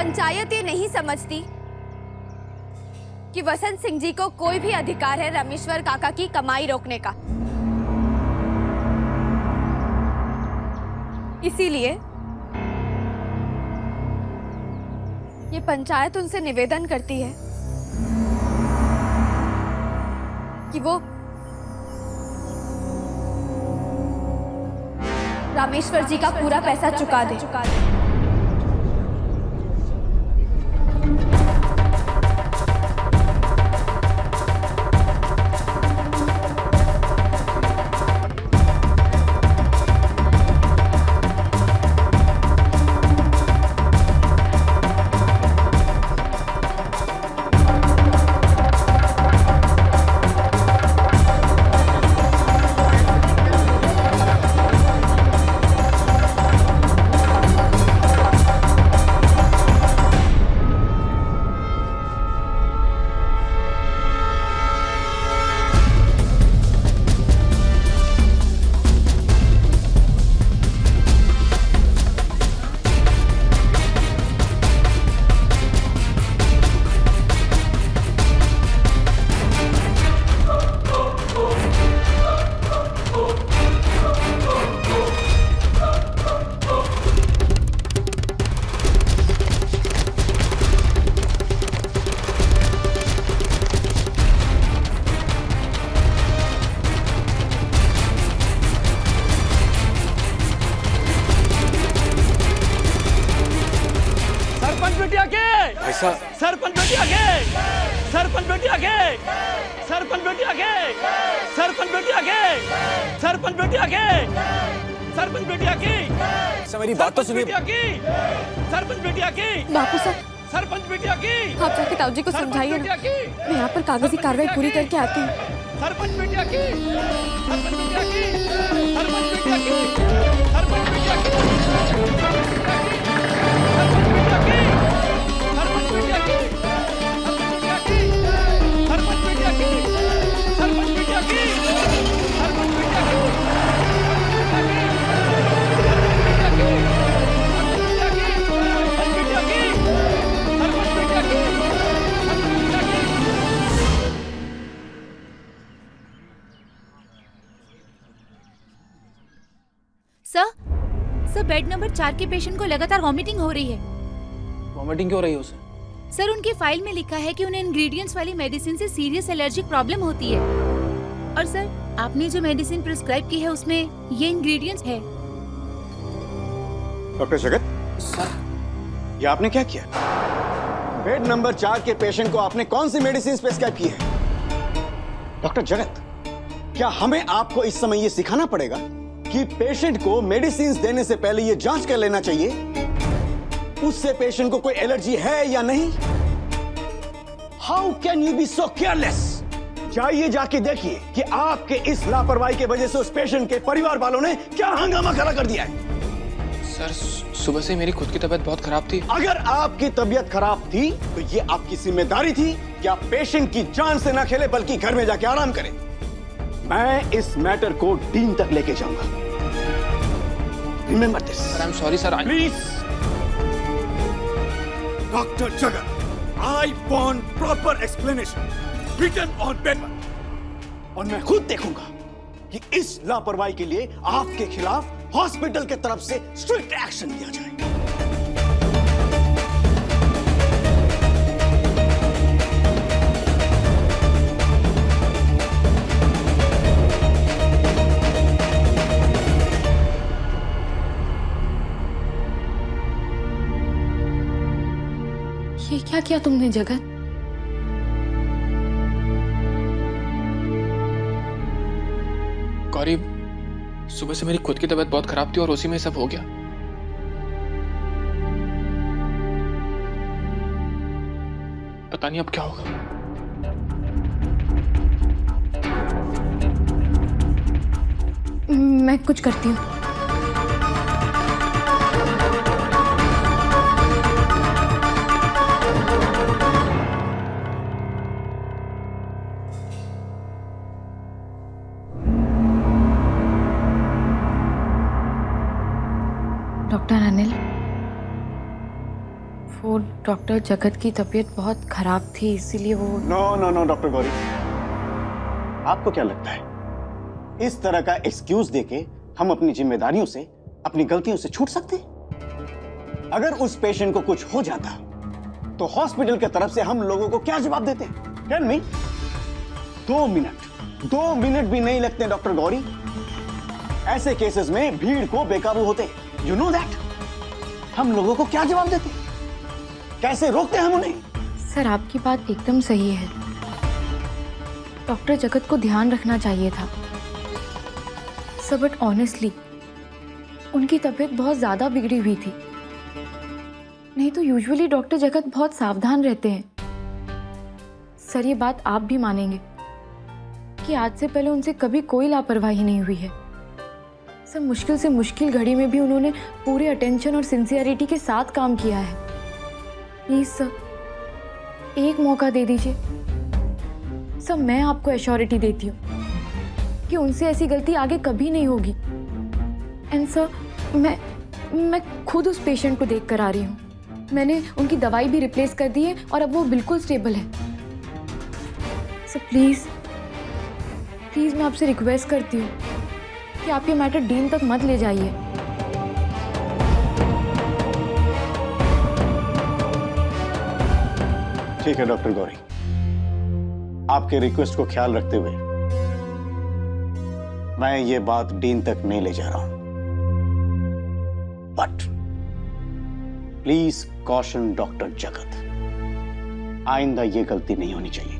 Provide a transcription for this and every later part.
पंचायत ये नहीं समझती कि वसंत सिंह जी को कोई भी अधिकार है रामेश्वर काका की कमाई रोकने का। इसीलिए ये पंचायत उनसे निवेदन करती है कि वो रामेश्वर जी का पूरा पैसा चुका दे। सरपंच बेटी आगे, सरपंच बेटी आगे, सरपंच बेटी आगे, सरपंच बेटी आगे, सरपंच बेटी आगे, सरपंच बेटी आगे। मेरी बात तो सुनिए। सरपंच बेटी आगे। बापू साहब, सरपंच बेटी आगे। आप जाके ताऊ जी को समझाइए ना। मैं यहाँ पर कागजी कार्रवाई पूरी करके आती हूँ। सरपंच बेटी आगे, सरपंच बेटी आगे, सरपंच बेटी आगे, सरपंच बेटी आगे, सरपंच बेटी आगे, सरपंच बेटी आगे, सरपंच बेटी आगे, सरपंच बेटी आगे, सरपंच बेटी आगे, सर बेड नंबर 4 के पेशेंट को लगातार वॉमिटिंग हो रही है। वॉमिटिंग क्यों हो रही है उसे? सर उनकी फाइल में लिखा है कि उन्हें इंग्रेडिएंट्स वाली मेडिसिन से सीरियस एलर्जिक प्रॉब्लम होती है। और सर आपने जो मेडिसिन प्रिस्क्राइब की है उसमें ये इंग्रेडिएंट्स है। डॉक्टर जगत सर, ये आपने क्या किया? बेड नंबर 4 के पेशेंट को आपने कौन सी मेडिसिन प्रिस्क्राइब की है? डॉक्टर जगत, क्या हमें आपको इस समय ये सिखाना पड़ेगा कि पेशेंट को मेडिसिन देने से पहले ये जांच कर लेना चाहिए उससे पेशेंट को कोई एलर्जी है या नहीं? How can you be so careless? जाइए जाके देखिए कि आपके इस लापरवाही की वजह से उस पेशेंट के परिवार वालों ने क्या हंगामा खड़ा कर दिया है। सर सुबह से मेरी खुद की तबीयत बहुत खराब थी। अगर आपकी तबीयत खराब थी तो ये आपकी जिम्मेदारी थी कि आप पेशेंट की जान से ना खेले बल्कि घर में जाके आराम करें। मैं इस मैटर को डीन तक लेके जाऊंगा। Remember this. I am sorry sir. Please Dr. Jagat, I want proper explanation written on paper. और मैं खुद देखूंगा कि इस लापरवाही के लिए आपके खिलाफ हॉस्पिटल के तरफ से स्ट्रिक्ट एक्शन लिया जाए। ये क्या किया तुमने जगत? गौरी, सुबह से मेरी खुद की तबीयत बहुत खराब थी और उसी में सब हो गया। पता नहीं अब क्या होगा। मैं कुछ करती हूँ। डॉक्टर अनिल, वो डॉक्टर जगत की तबीयत बहुत खराब थी, इसीलिए वो... नो डॉक्टर गौरी, आपको क्या लगता है इस तरह का एक्सक्यूज देके हम अपनी जिम्मेदारियों से, अपनी गलतियों से छूट सकते? अगर उस पेशेंट को कुछ हो जाता तो हॉस्पिटल की तरफ से हम लोगों को क्या जवाब देते? Tell me. 2 मिनट भी नहीं लगते डॉक्टर गौरी। ऐसे केसेस में भीड़ को बेकाबू होते, यू नो दैट। हम लोगों को क्या जवाब देते? कैसे रोकते हम उन्हें? सर, आपकी बात एकदम सही है। डॉक्टर जगत को ध्यान रखना चाहिए था सर, बट ऑनेस्टली उनकी तबीयत बहुत ज्यादा बिगड़ी हुई थी। नहीं तो यूजुअली डॉक्टर जगत बहुत सावधान रहते हैं। सर, ये बात आप भी मानेंगे कि आज से पहले उनसे कभी कोई लापरवाही नहीं हुई है। सर, मुश्किल से मुश्किल घड़ी में भी उन्होंने पूरे अटेंशन और सिंसियरिटी के साथ काम किया है। प्लीज सर, एक मौका दे दीजिए। सर, मैं आपको एश्योरिटी देती हूँ कि उनसे ऐसी गलती आगे कभी नहीं होगी। एंड सर, मैं खुद उस पेशेंट को देख कर आ रही हूँ। मैंने उनकी दवाई भी रिप्लेस कर दी है और अब वो बिल्कुल स्टेबल है। सर प्लीज मैं आपसे रिक्वेस्ट करती हूँ कि आप ये मैटर डीन तक मत ले जाइए। ठीक है डॉक्टर गौरी, आपके रिक्वेस्ट को ख्याल रखते हुए मैं ये बात डीन तक नहीं ले जा रहा हूं, बट प्लीज कॉशन डॉक्टर जगत, आइंदा ये गलती नहीं होनी चाहिए,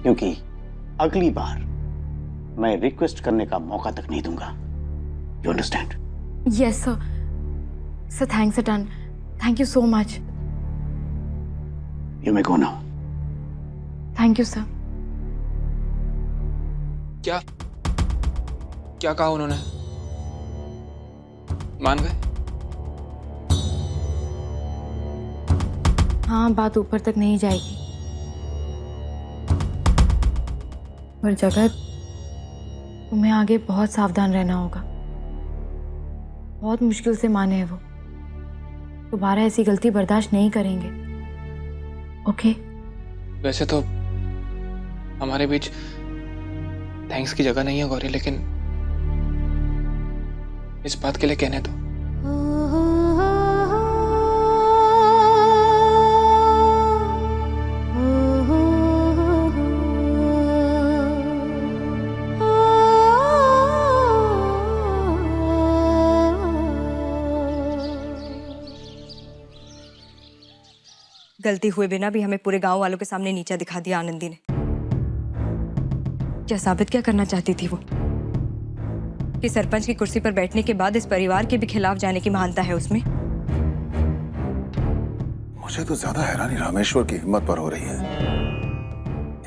क्योंकि अगली बार मैं रिक्वेस्ट करने का मौका तक नहीं दूंगा। You understand? Yes sir. Sir, thanks a ton. Thank you so much. You may go now. Thank you sir. क्या कहा उन्होंने? मान गए? हाँ, बात ऊपर तक नहीं जाएगी। पर जगत, तुम्हें आगे बहुत सावधान रहना होगा। बहुत मुश्किल से माने हैं वो। दोबारा ऐसी गलती बर्दाश्त नहीं करेंगे। ओके? वैसे तो हमारे बीच थैंक्स की जगह नहीं है गौरी, लेकिन इस बात के लिए कहने दो। गलती हुए बिना भी हमें पूरे गांव वालों के सामने नीचा दिखा दिया आनंदी ने। क्या साबित क्या करना चाहती थी वो? कि सरपंच की कुर्सी पर बैठने के बाद इस परिवार के भी खिलाफ जाने की महानता है उसमें। मुझे तो ज्यादा हैरानी रामेश्वर की हिम्मत पर हो रही है।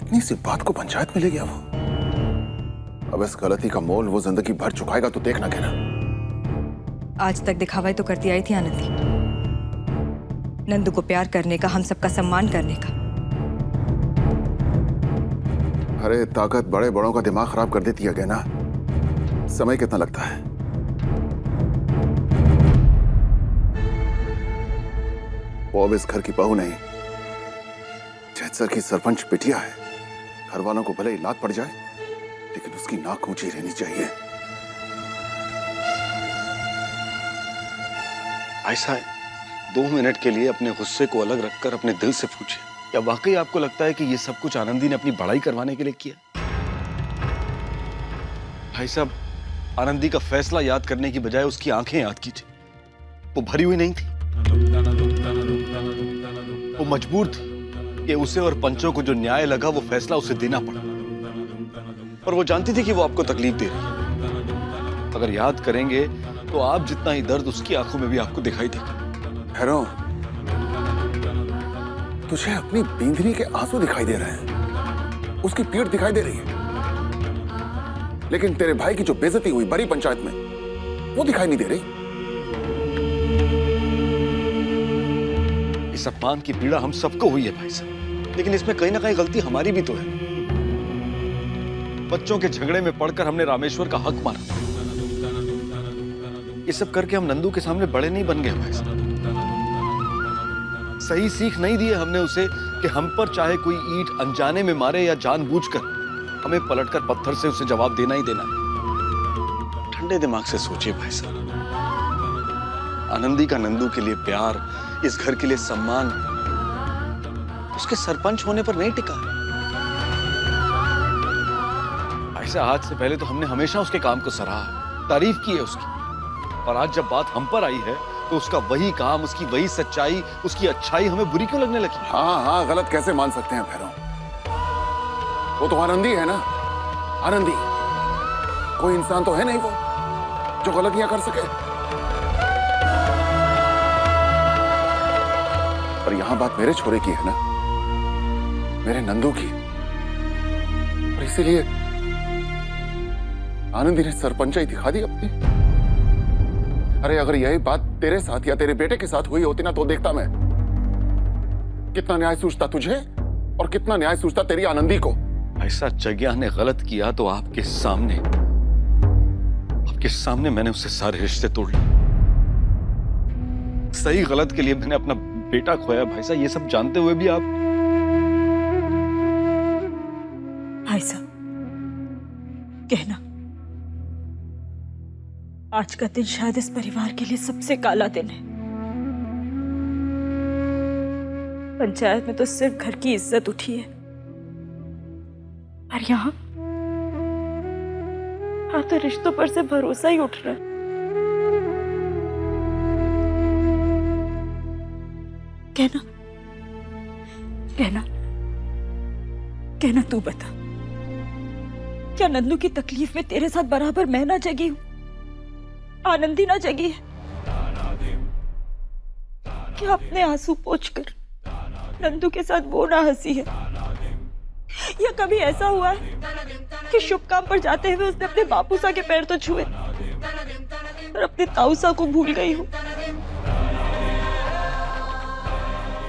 इतनी सी बात को पंचायत में ले गया वो। अब इस गलती का मोल वो जिंदगी भर चुकाएगा तो देखना कहना। आज तक दिखावा ही तो करती आई थी आनंदी, नंदू को प्यार करने का, हम सबका सम्मान करने का। अरे ताकत बड़े बड़ों का दिमाग खराब कर देती है ना। समय कितना लगता है? वो अब इस घर की बहू नहीं, जैसर की सरपंच बिटिया है। घर वालों को भले ही लात पड़ जाए, लेकिन उसकी नाक ऊंची रहनी चाहिए। ऐसा है, 2 मिनट के लिए अपने गुस्से को अलग रखकर अपने दिल से पूछे, क्या वाकई आपको लगता है कि ये सब कुछ आनंदी ने अपनी बड़ाई करवाने के लिए किया? भाई साहब, आनंदी का फैसला याद करने की बजाय उसकी आंखें याद कीजिए। वो भरी हुई नहीं थी, वो मजबूर थी कि उसे और पंचों को जो न्याय लगा वो फैसला उसे देना पड़ा। और वो जानती थी कि वो आपको तकलीफ दे रही है। अगर याद करेंगे तो आप जितना ही दर्द उसकी आंखों में भी आपको दिखाई देगा। हैरो, तुझे अपनी बींदनी के आंसू दिखाई दे रहे हैं, उसकी पीठ दिखाई दे रही है, लेकिन तेरे भाई की जो बेइज्जती हुई बड़ी पंचायत में, वो दिखाई नहीं दे रही। इस अपमान की पीड़ा हम सबको हुई है भाई साहब, लेकिन इसमें कहीं ना कहीं गलती हमारी भी तो है। बच्चों के झगड़े में पड़कर हमने रामेश्वर का हक मारा। ये सब करके हम नंदू के सामने बड़े नहीं बन गए भाई साहब। सही सीख नहीं दी है हमने उसे कि हम पर चाहे कोई ईंट अनजाने में मारे या जानबूझकर, हमें पलटकर पत्थर से उसे जवाब देना ही देना है। ठंडे दिमाग से सोचिए भाई साहब, आनंदी का नंदू के लिए प्यार, इस घर के लिए सम्मान उसके सरपंच होने पर नहीं टिका है। ऐसा आज से पहले तो हमने हमेशा उसके काम को सराहा, तारीफ की है उसकी, और आज जब बात हम पर आई है तो उसका वही काम, उसकी वही सच्चाई, उसकी अच्छाई हमें बुरी क्यों लगने लगी? हाँ, गलत कैसे मान सकते हैं भैरव? वो तो आनंदी है ना, आनंदी। कोई इंसान तो है नहीं वो जो गलतियां कर सके। पर यहां बात मेरे छोरे की है ना, मेरे नंदू की, और इसीलिए आनंदी ने सरपंचाई दिखा दी अपनी। अरे अगर यही बात तेरे साथ या तेरे बेटे के साथ हुई होती ना, तो देखता मैं कितना न्याय सूझता तुझे और कितना न्याय सूझता तेरी आनंदी को। ऐसा जग्या ने गलत किया तो आपके सामने मैंने उससे सारे रिश्ते तोड़ लिए। सही गलत के लिए मैंने अपना बेटा खोया भाई साहब, ये सब जानते हुए भी आप। भाई साहब, कहना आज का दिन शायद इस परिवार के लिए सबसे काला दिन है। पंचायत में तो सिर्फ घर की इज्जत उठी है, और यहाँ तो रिश्तों पर से भरोसा ही उठ रहा है। कहना तू बता, क्या नंदू की तकलीफ में तेरे साथ बराबर मैं ना जगी हूं, आनंदी ना जगी है? क्या अपने आंसू पोंछकर नंदू के साथ वो ना हंसी है? या कभी ऐसा हुआ है कि शुभ काम पर जाते हुए उसने अपने बापूसा के पैर तो छुए और अपने ताऊसा को भूल गई हो?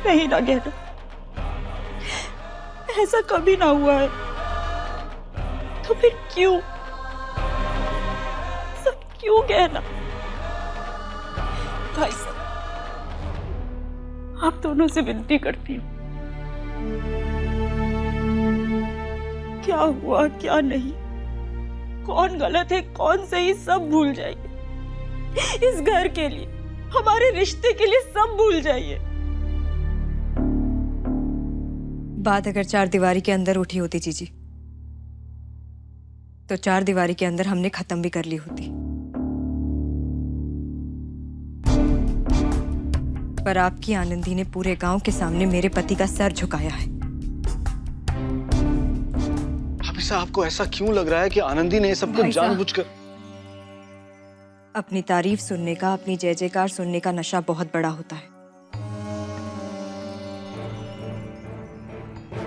नहीं ना कहना, ऐसा कभी ना हुआ है। तो फिर क्यों कहना? भाई साहब, आप दोनों से विनती करती हूँ, क्या हुआ क्या नहीं, कौन गलत है कौन सही, सब भूल जाइए। इस घर के लिए, हमारे रिश्ते के लिए सब भूल जाइए। बात अगर चार दीवारी के अंदर उठी होती जीजी, तो चार दीवारी के अंदर हमने खत्म भी कर ली होती। पर आपकी आनंदी ने पूरे गांव के सामने मेरे पति का सर झुकाया है। हमेशा आपको ऐसा क्यों लग रहा है कि आनंदी ने सब कुछ जानबूझकर? अपनी तारीफ सुनने का, अपनी जय जयकार सुनने का नशा बहुत बड़ा होता है,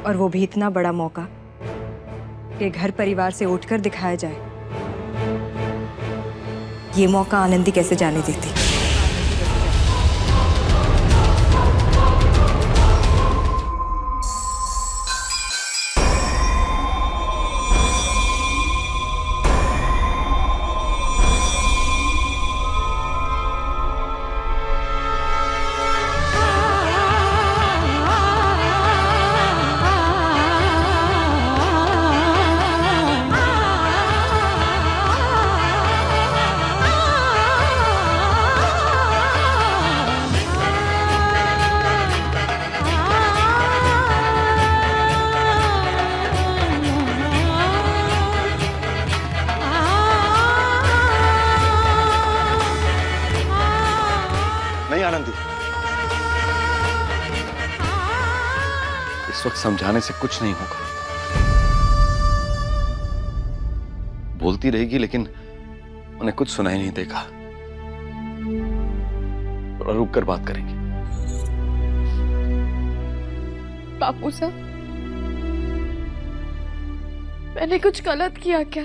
और वो भी इतना बड़ा मौका कि घर परिवार से उठकर दिखाया जाए, ये मौका आनंदी कैसे जाने देती? इस वक्त समझाने से कुछ नहीं होगा। बोलती रहेगी लेकिन उन्हें कुछ सुनाई नहीं देगा, और रुक कर बात करेंगे। बापू साहब, मैंने कुछ गलत किया क्या?